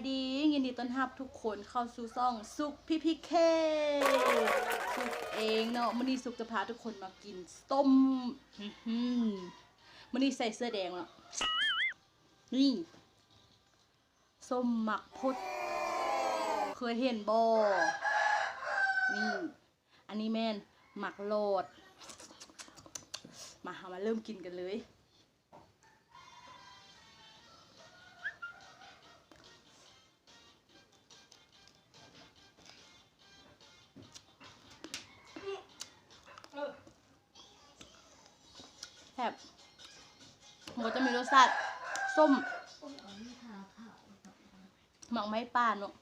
ดียินดีต้อนรับทุกคนเข้าสู่ซ่องสุกพี่พีเคสุกเองเนาะมื้อนี้สุกจะพาทุกคนมากินต้มมื้อนี้ใส่เสื้อแดงเนาะนี่ส้มหมักพดเคยเห็นบ่นี่อันนี้แม่นหมักโลดมาเริ่มกินกันเลยแซ่บมันก็จะมีรสชาติส้มหมักไม้ป่าเนาะ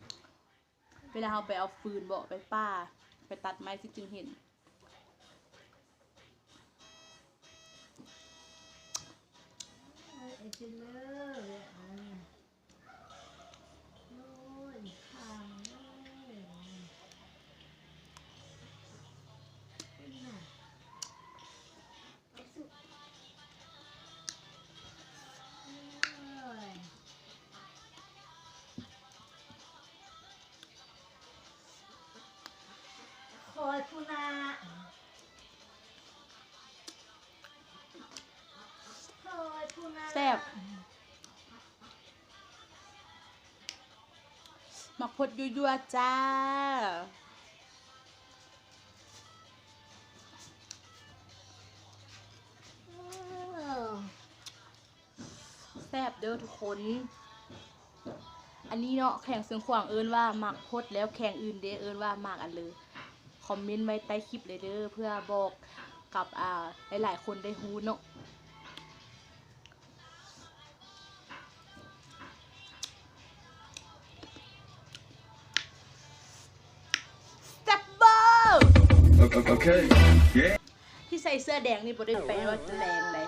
เวลาเราไปเอาฟืนบอกไปป่าไปตัดไม้สิจึงเห็นคอยพูนาแซ่บหมักพดยั่วๆจ้าแซ่บเด้อทุกคนอันนี้เนาะแข่งเสียงขวางเอิ้นว่าหมักพดแล้วแข่งอื่นเด้เอิ้นว่าหมักอันเลยคอมเมนต์ไว้ใต้คลิปเลยเด้อเพื่อบอกกับหลายๆคนได้ฮู้เนาะแซ่บเบอร์ที่ใส่เสื้อแดงนี่บ่ได้แปลว่าจะแรงเลย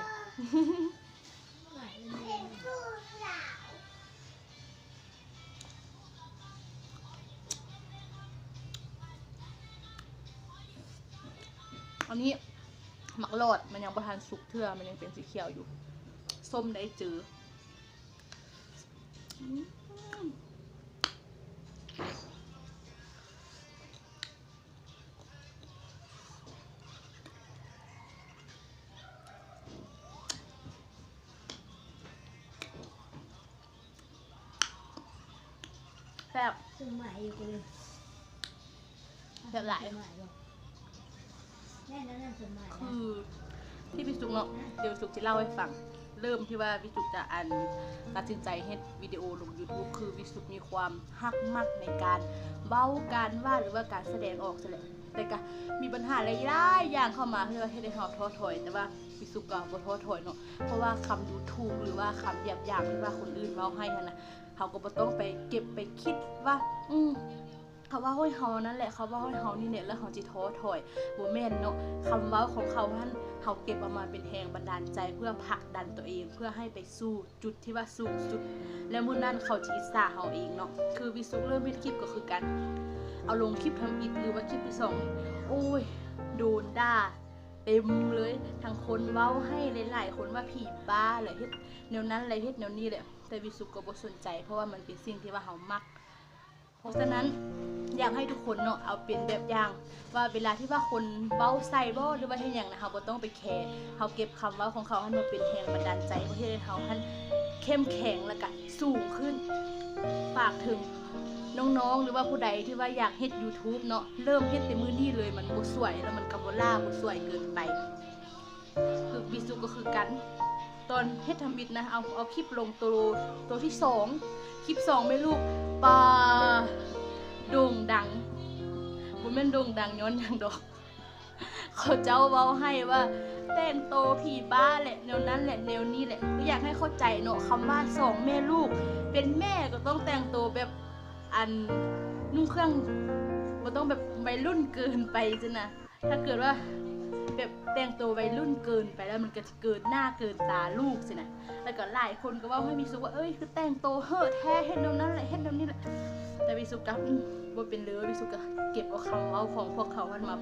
อันนี้หมักโลดมันยังประทานสุกเทื่อมันยังเป็นสีเขียวอยู่ส้มได้จือแซ่บแบบหลายคือที่พี่สุกเนาะเดี๋ยวสุกจะเล่าให้ฟังเริ่มที่ว่าพี่สุกจะตัดสินใจเฮ็ดวิดีโอลง YouTube คือพี่สุกมีความฮักมักในการเว้าการวาดหรือว่าการแสดงออกซะแหละแต่ก็มีปัญหาหลายๆอย่างเข้ามาที่ว่าเฮ็ดให้เราท้อถอยแต่ว่าพี่สุกก็บ่ท้อถอยเนาะเพราะว่าคำดูถูกหรือว่าคำหยาบๆที่ว่าคนอื่นเว้าให้นั่นน่ะเขาก็บ่ต้องไปเก็บไปคิดว่าเขาว่าห้อยเฮานั่นแหละเขาว่าห้อยเฮานี่เนี่ยแล้วเขาจิท้อถอยบ่แม่นเนาะคำเว้าของเขาท่านเขาเก็บเอามาเป็นแรงบันดาลใจเพื่อผลักดันตัวเองเพื่อให้ไปสู่จุดที่ว่าสูงสุดแล้วมื้อนั้นเขาจะอิสระเฮาเองเนาะคือวิสุเริ่มเฮ็ดคลิปก็คือกันเอาลงคลิปทำอิฐหรือว่าคลิปที่2โอ้ยโดนด่าเต็มเลยทั้งคนเว้าให้หลายๆคนว่าผีบ้าเลยเฮ็ดแนวนั้นอะไรเฮ็ดแนวนี้แหละแต่วิสุก็บ่สนใจเพราะว่ามันเป็นสิ่งที่ว่าเฮามักเพราะฉะนั้นอยากให้ทุกคนเนาะเอาเป็นแบบอย่างว่าเวลาที่ว่าคนเว้าใส่บ่หรือว่าเฮ็ดหยังนะเฮาบ่ต้องไปแคร์เฮาเก็บคำเว้าของเขาให้มาเป็นแรงบันดาลใจเพื่อให้เฮาเข้มแข็งแล้วก็สูงขึ้นฝากถึงน้องๆหรือว่าผู้ใดที่ว่าอยากเฮ็ด YouTube เนาะเริ่มเฮ็ดแต่มื้อนี้เลยมันบ่สวยแล้วมันก็บ่ล่าบ่สวยเกินไปคือบิสุก็คือกันตอนเฮ็ดทำบิดนะเอาคลิปลงตัวที่2คลิป2แม่ลูกปลาโด่งดังบ่แม่นโด่งดังย้อนหยังดอกเขาเจ้าเว้าให้ว่าแต่งโตผีบ้าแหละแนวนั้นแหละแนวนี้แหละก็อยากให้เข้าใจเนาะคำว่า2แม่ลูกเป็นแม่ก็ต้องแต่งโตแบบนุ่งเครื่องบ่ต้องแบบวัยรุ่นเกินไปจ้ะนะถ้าเกิดว่าแบบแต่งตัววัยรุ่นเกินไปแล้วมันก็จะเกินหน้าเกินตาลูกสินะแล้วก็หลายคนก็ว่าให้มีสุกว่าเอ้ยคือแต่งตัวเฮ้อแท้เฮ็ดแนวนั้นแหละเฮ็ดแนวนี้แหละแต่วิสุกะบ่เป็นเลยวิสุกะเก็บเอาคำเว้าของพวกเขามันมา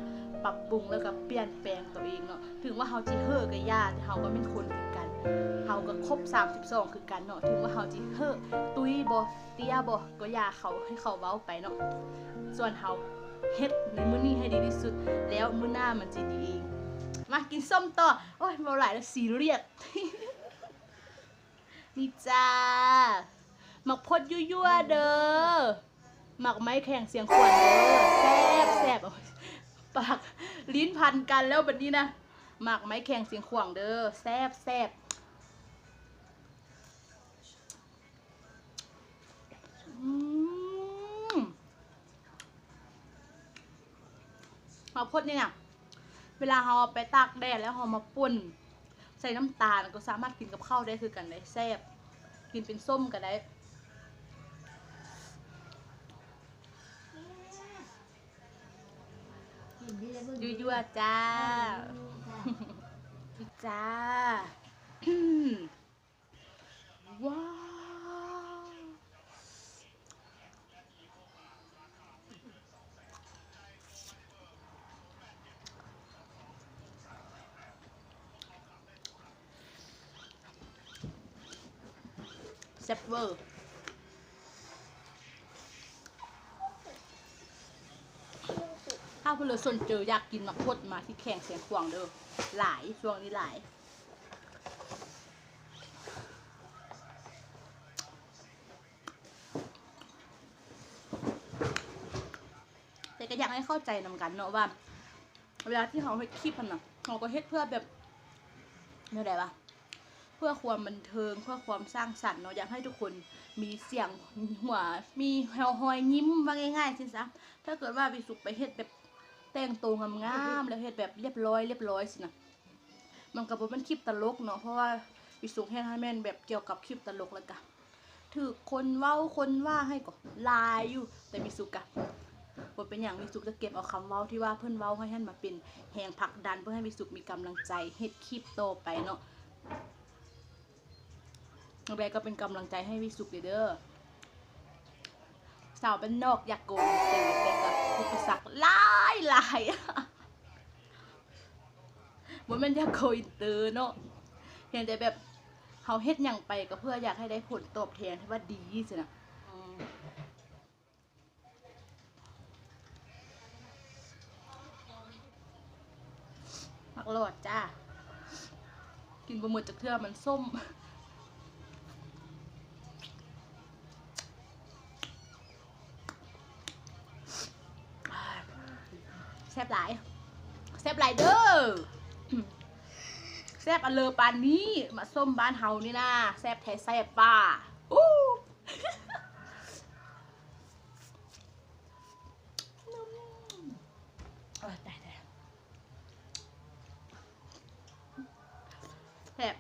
ปรับปรุงแล้วก็เปลี่ยนแปลงตัวเองเนาะถึงว่าเฮาสิเฮ้อก็ย่าแต่เฮาก็เป็นคนเหมือนกัน เฮาก็ครบ32คือกันเนาะถึงว่าเฮาจิเฮ้อตุ้ยบ่เตี้ยบ่ก็อย่าเขาให้เขาเว้าไปเนาะส่วนเฮาเฮ็ดในมื้อนี้ให้ดีที่สุดแล้วมื้อหน้ามันจะดีเองมากินส้มต่อโอ้ยบ่หลายแล้วซีเรียส นี่จ้าหมักพดยั่วๆเด้อหมักไม้แข่งเสียงขวัญเด้อแซ่บแซ่บปากลิ้นพันกันแล้วบัดนี้นะหมักไม้แข่งเสียงขวัญเด้อแซ่บแซ่บหมักพดเนี่ยเวลาเราไปตากแดดแล้วเรามาป่นใส่น้ำตาลก็สามารถกินกับข้าวได้คือกันได้แซ่บกินเป็นส้มก็ได้ยั่วๆจ้าจ้าว้าวแซ่บเวอร์ถ้าเพื่อนสนเจออยากกินมักพดมาที่แข่งเสียงขวางเด้อหลายช่วงนี้หลายแต่ก็อยากให้เข้าใจนำกันเนาะว่าเวลาที่เขาเฮ็ดคลิปมันนะเขาก็เฮ็ดเพื่อแบบเมื่อใดวะเพื่อความบันเทิงเพื่อความสร้างสรรค์เนาะอยากให้ทุกคนมีเสียงหัวมีแฮวฮอยยิ้มว่าง่ายๆสิซะถ้าเกิดว่าวิสุกไปเฮ็ดแบบแต่งตัวงามๆแล้วเฮ็ดแบบเรียบร้อยสินะมันก็บ่เป็นคลิปตลกเนาะเพราะว่าวิสุกเฮ็ดให้แม่นแบบเกี่ยวกับคลิปตลกแล้วก็ถูกคนเว้าคนว่าให้ก็ลายอยู่แต่วิสุกอะบ่เป็นอย่างวิสุกจะเก็บเอาคำเว้าที่ว่าเพิ่นเว้าให้ท่านมาเป็นแรงผลักดันเพื่อให้วิสุกมีกำลังใจเฮ็ดคลิปต่อไปเนาะแบก็เป็นกำลังใจให้วิสุกเด้อสาวเป็นนอกอยากโกงเตะแต่กับอุปสรรคหลายว่ามันอยากโกอินเตอร์เนาะเพียงแต่แบบเขาเฮ็ดหยังไปก็เพื่ออยากให้ได้ผลตอบแทนที่ว่าดีสินะมักหลอดจ้ากินบะหมี่จากเทื่อมันส้มแซ่บหลายเด้อแซ่บอันเลอปานนี้มาส้มบ้านเฮานี่นะแซ่บแท้แซ่บป่าอู้ได้แซ่บ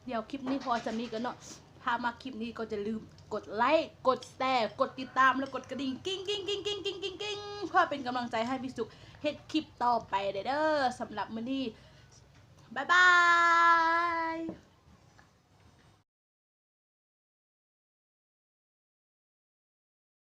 เดี๋ยวคลิปนี้พอจะมีกันเนาะถ้ามาคลิปนี้ก็จะลืมกดไลค์กดแชร์กดติดตามแล้วกดกระดิ่งกิ้งเพื่อเป็นกำลังใจให้พี่สุขเฮ็ดคลิปต่อไปเด้อสำหรับมื้อนี้บ๊ายบาย